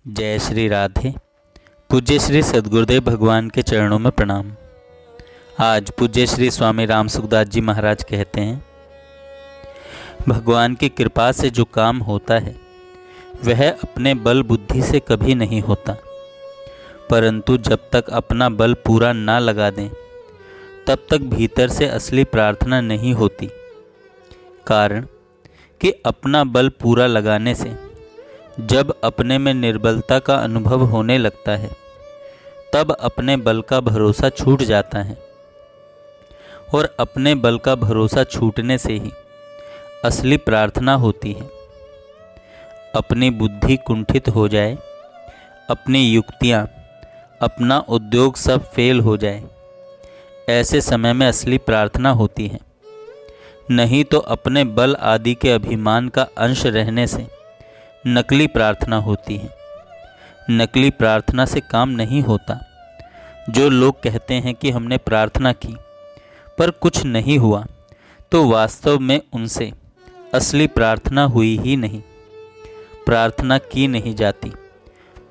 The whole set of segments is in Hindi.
जय श्री राधे। पूज्य श्री सद्गुरुदेव भगवान के चरणों में प्रणाम। आज पूज्य श्री स्वामी राम सुखदास जी महाराज कहते हैं, भगवान की कृपा से जो काम होता है वह अपने बल बुद्धि से कभी नहीं होता, परंतु जब तक अपना बल पूरा ना लगा दें तब तक भीतर से असली प्रार्थना नहीं होती। कारण कि अपना बल पूरा लगाने से जब अपने में निर्बलता का अनुभव होने लगता है तब अपने बल का भरोसा छूट जाता है, और अपने बल का भरोसा छूटने से ही असली प्रार्थना होती है। अपनी बुद्धि कुंठित हो जाए, अपनी युक्तियाँ, अपना उद्योग सब फेल हो जाए, ऐसे समय में असली प्रार्थना होती है। नहीं तो अपने बल आदि के अभिमान का अंश रहने से नकली प्रार्थना होती है। नकली प्रार्थना से काम नहीं होता। जो लोग कहते हैं कि हमने प्रार्थना की पर कुछ नहीं हुआ, तो वास्तव में उनसे असली प्रार्थना हुई ही नहीं। प्रार्थना की नहीं जाती,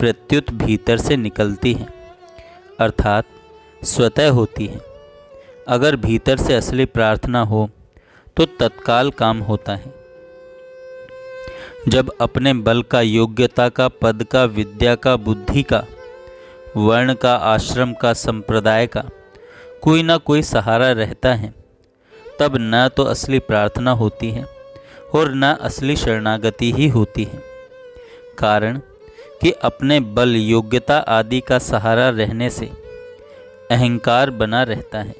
प्रत्युत भीतर से निकलती है, अर्थात स्वतः होती है। अगर भीतर से असली प्रार्थना हो तो तत्काल काम होता है। जब अपने बल का, योग्यता का, पद का, विद्या का, बुद्धि का, वर्ण का, आश्रम का, संप्रदाय का कोई ना कोई सहारा रहता है, तब न तो असली प्रार्थना होती है और न असली शरणागति ही होती है। कारण कि अपने बल, योग्यता आदि का सहारा रहने से अहंकार बना रहता है,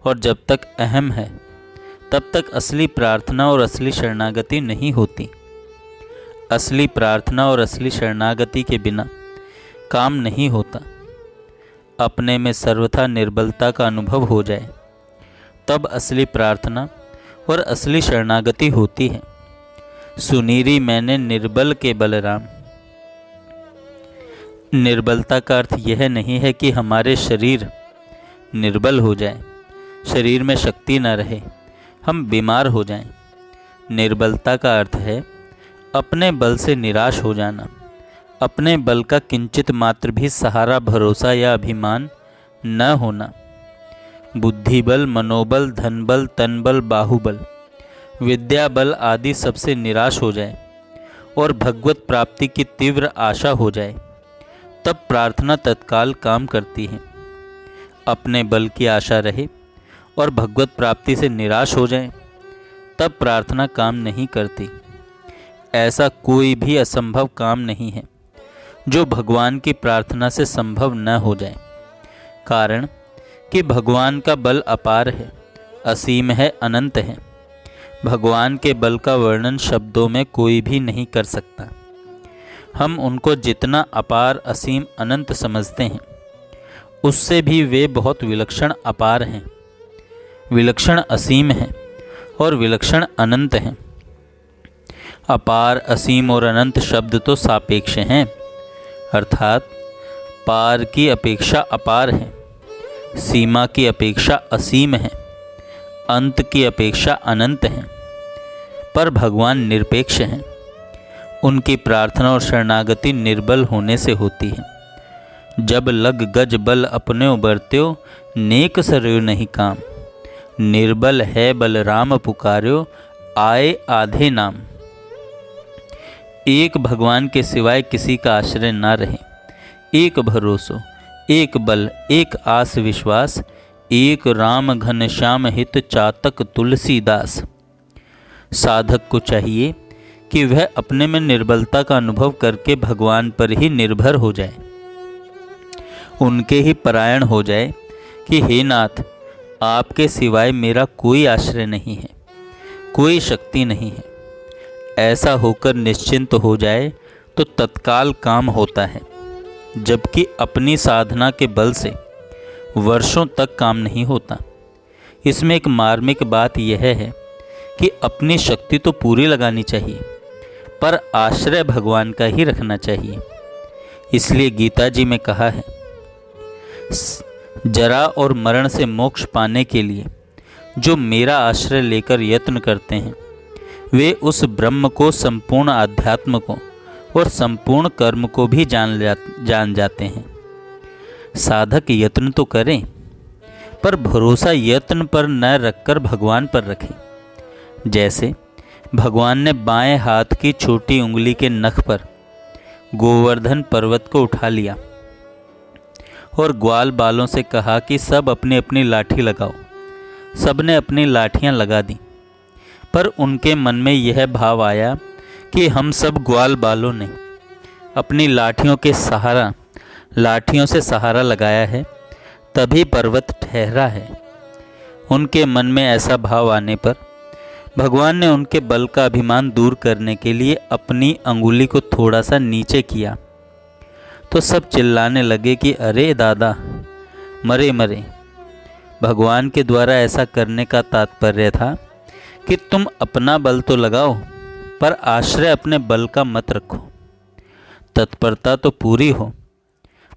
और जब तक अहम है तब तक असली प्रार्थना और असली शरणागति नहीं होती। असली प्रार्थना और असली शरणागति के बिना काम नहीं होता। अपने में सर्वथा निर्बलता का अनुभव हो जाए तब असली प्रार्थना और असली शरणागति होती है। सुनीरी मैंने निर्बल के बलराम। निर्बलता का अर्थ यह नहीं है कि हमारे शरीर निर्बल हो जाए, शरीर में शक्ति न रहे, हम बीमार हो जाएं। निर्बलता का अर्थ है अपने बल से निराश हो जाना, अपने बल का किंचित मात्र भी सहारा, भरोसा या अभिमान न होना। बुद्धि बल, मनोबल, धन बल, तन बल, बाहुबल, विद्या बल आदि सबसे निराश हो जाए और भगवत प्राप्ति की तीव्र आशा हो जाए, तब प्रार्थना तत्काल काम करती है। अपने बल की आशा रहे और भगवत प्राप्ति से निराश हो जाए तब प्रार्थना काम नहीं करती। ऐसा कोई भी असंभव काम नहीं है जो भगवान की प्रार्थना से संभव न हो जाए। कारण कि भगवान का बल अपार है, असीम है, अनंत है। भगवान के बल का वर्णन शब्दों में कोई भी नहीं कर सकता। हम उनको जितना अपार, असीम, अनंत समझते हैं, उससे भी वे बहुत विलक्षण अपार हैं, विलक्षण असीम हैं और विलक्षण अनंत हैं। अपार, असीम और अनंत शब्द तो सापेक्ष हैं, अर्थात पार की अपेक्षा अपार है, सीमा की अपेक्षा असीम है, अंत की अपेक्षा अनंत है। पर भगवान निरपेक्ष हैं। उनकी प्रार्थना और शरणागति निर्बल होने से होती है। जब लग गज बल अपने उबरत्यो, नेक सरयो नहीं काम। निर्बल है बलराम पुकार्यो, आए आधे नाम। एक भगवान के सिवाय किसी का आश्रय ना रहे, एक भरोसो, एक बल, एक आस विश्वास, एक राम घनश्याम हित चातक तुलसीदास। साधक को चाहिए कि वह अपने में निर्बलता का अनुभव करके भगवान पर ही निर्भर हो जाए, उनके ही परायण हो जाए कि हे नाथ, आपके सिवाय मेरा कोई आश्रय नहीं है, कोई शक्ति नहीं है। ऐसा होकर निश्चिंत हो जाए तो तत्काल काम होता है, जबकि अपनी साधना के बल से वर्षों तक काम नहीं होता। इसमें एक मार्मिक बात यह है कि अपनी शक्ति तो पूरी लगानी चाहिए, पर आश्रय भगवान का ही रखना चाहिए। इसलिए गीता जी में कहा है, जरा और मरण से मोक्ष पाने के लिए जो मेरा आश्रय लेकर यत्न करते हैं, वे उस ब्रह्म को, संपूर्ण आध्यात्म को और संपूर्ण कर्म को भी जान जाते हैं। साधक यत्न तो करें, पर भरोसा यत्न पर न रखकर भगवान पर रखें। जैसे भगवान ने बाएं हाथ की छोटी उंगली के नख पर गोवर्धन पर्वत को उठा लिया और ग्वाल बालों से कहा कि सब अपनी अपनी लाठी लगाओ। सबने अपनी लाठियां लगा दी, पर उनके मन में यह भाव आया कि हम सब ग्वाल बालों ने अपनी लाठियों से सहारा लगाया है, तभी पर्वत ठहरा है। उनके मन में ऐसा भाव आने पर भगवान ने उनके बल का अभिमान दूर करने के लिए अपनी अंगुली को थोड़ा सा नीचे किया, तो सब चिल्लाने लगे कि अरे दादा, मरे मरे। भगवान के द्वारा ऐसा करने का तात्पर्य था कि तुम अपना बल तो लगाओ, पर आश्रय अपने बल का मत रखो। तत्परता तो पूरी हो,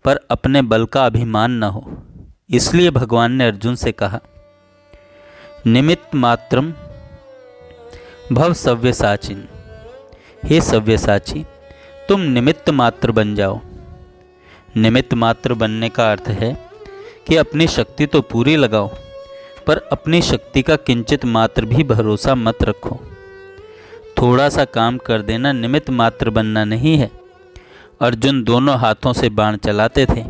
पर अपने बल का अभिमान न हो। इसलिए भगवान ने अर्जुन से कहा, निमित्त मात्रम भव सव्यसाचिन। हे सव्यसाची, तुम निमित्त मात्र बन जाओ। निमित्त मात्र बनने का अर्थ है कि अपनी शक्ति तो पूरी लगाओ, पर अपनी शक्ति का किंचित मात्र भी भरोसा मत रखो। थोड़ा सा काम कर देना निमित्त मात्र बनना नहीं है। अर्जुन दोनों हाथों से बाण चलाते थे।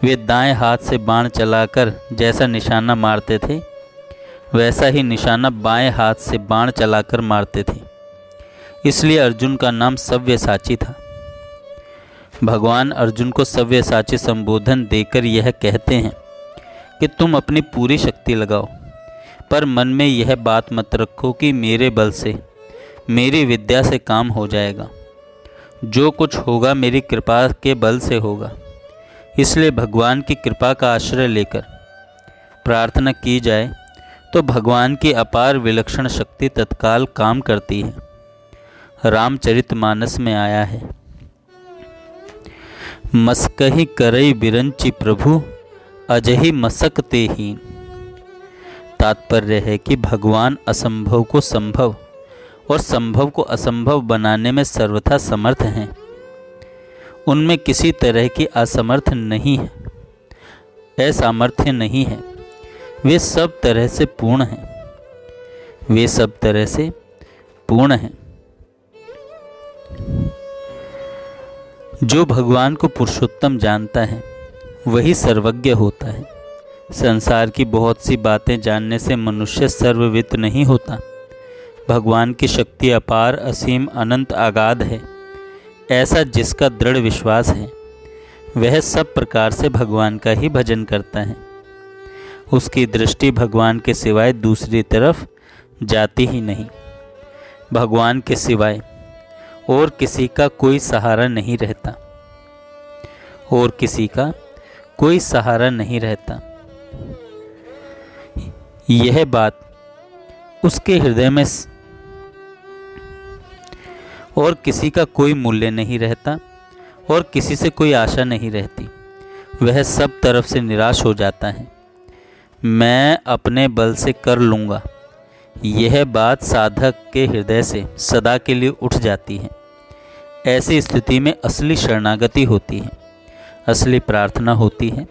वे दाएं हाथ से बाण चलाकर जैसा निशाना मारते थे, वैसा ही निशाना बाएं हाथ से बाण चलाकर मारते थे। इसलिए अर्जुन का नाम सव्यसाची था। भगवान अर्जुन को सव्यसाची संबोधन देकर यह कहते हैं कि तुम अपनी पूरी शक्ति लगाओ, पर मन में यह बात मत रखो कि मेरे बल से, मेरी विद्या से काम हो जाएगा। जो कुछ होगा मेरी कृपा के बल से होगा। इसलिए भगवान की कृपा का आश्रय लेकर प्रार्थना की जाए तो भगवान की अपार विलक्षण शक्ति तत्काल काम करती है। रामचरितमानस में आया है, मस्कहि करई बिरंचि प्रभु, अजहि मसक ते हीन। तात्पर्य है कि भगवान असंभव को संभव और संभव को असंभव बनाने में सर्वथा समर्थ हैं। उनमें किसी तरह की असामर्थ्य नहीं है। वे सब तरह से पूर्ण हैं। जो भगवान को पुरुषोत्तम जानता है वही सर्वज्ञ होता है। संसार की बहुत सी बातें जानने से मनुष्य सर्ववित्त नहीं होता। भगवान की शक्ति अपार, असीम, अनंत, अगाध है। ऐसा जिसका दृढ़ विश्वास है वह सब प्रकार से भगवान का ही भजन करता है। उसकी दृष्टि भगवान के सिवाय दूसरी तरफ जाती ही नहीं। भगवान के सिवाय और किसी का कोई सहारा नहीं रहता। यह बात उसके हृदय में और किसी का कोई मूल्य नहीं रहता और किसी से कोई आशा नहीं रहती। वह सब तरफ से निराश हो जाता है। मैं अपने बल से कर लूँगा, यह बात साधक के हृदय से सदा के लिए उठ जाती है। ऐसी स्थिति में असली शरणागति होती है, असली प्रार्थना होती है।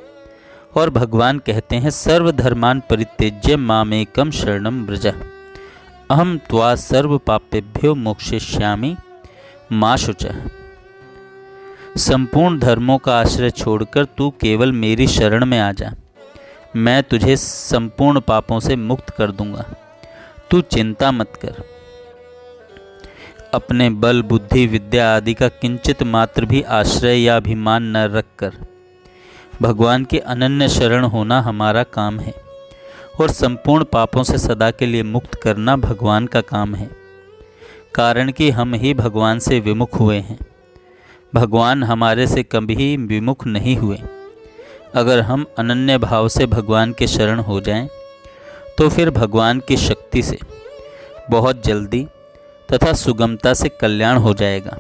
और भगवान कहते हैं, सर्वधर्मान परित्यज्य मामेकम शरणम व्रज, अहम त्वा सर्व पापेभ्यो मोक्षयिष्यामि मा शुचः। संपूर्ण धर्मों का आश्रय छोड़कर तू केवल मेरी शरण में आ जा, मैं तुझे संपूर्ण पापों से मुक्त कर दूंगा। तू चिंता मत कर। अपने बल, बुद्धि, विद्या आदि का किंचित मात्र भी आश्रय या अभिमान न रखकर भगवान के अनन्य शरण होना हमारा काम है, और संपूर्ण पापों से सदा के लिए मुक्त करना भगवान का काम है। कारण कि हम ही भगवान से विमुख हुए हैं। भगवान हमारे से कभी विमुख नहीं हुए। अगर हम अनन्य भाव से भगवान के शरण हो जाएं, तो फिर भगवान की शक्ति से बहुत जल्दी तथा सुगमता से कल्याण हो जाएगा।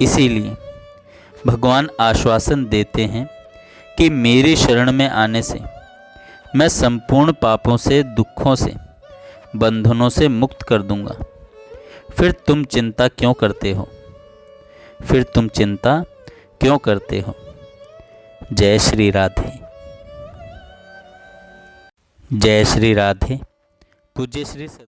इसीलिए भगवान आश्वासन देते हैं कि मेरी शरण में आने से मैं संपूर्ण पापों से, दुखों से, बंधनों से मुक्त कर दूंगा। फिर तुम चिंता क्यों करते हो? फिर तुम चिंता क्यों करते हो। जय श्री राधे। जय श्री राधे। पूज्य श्री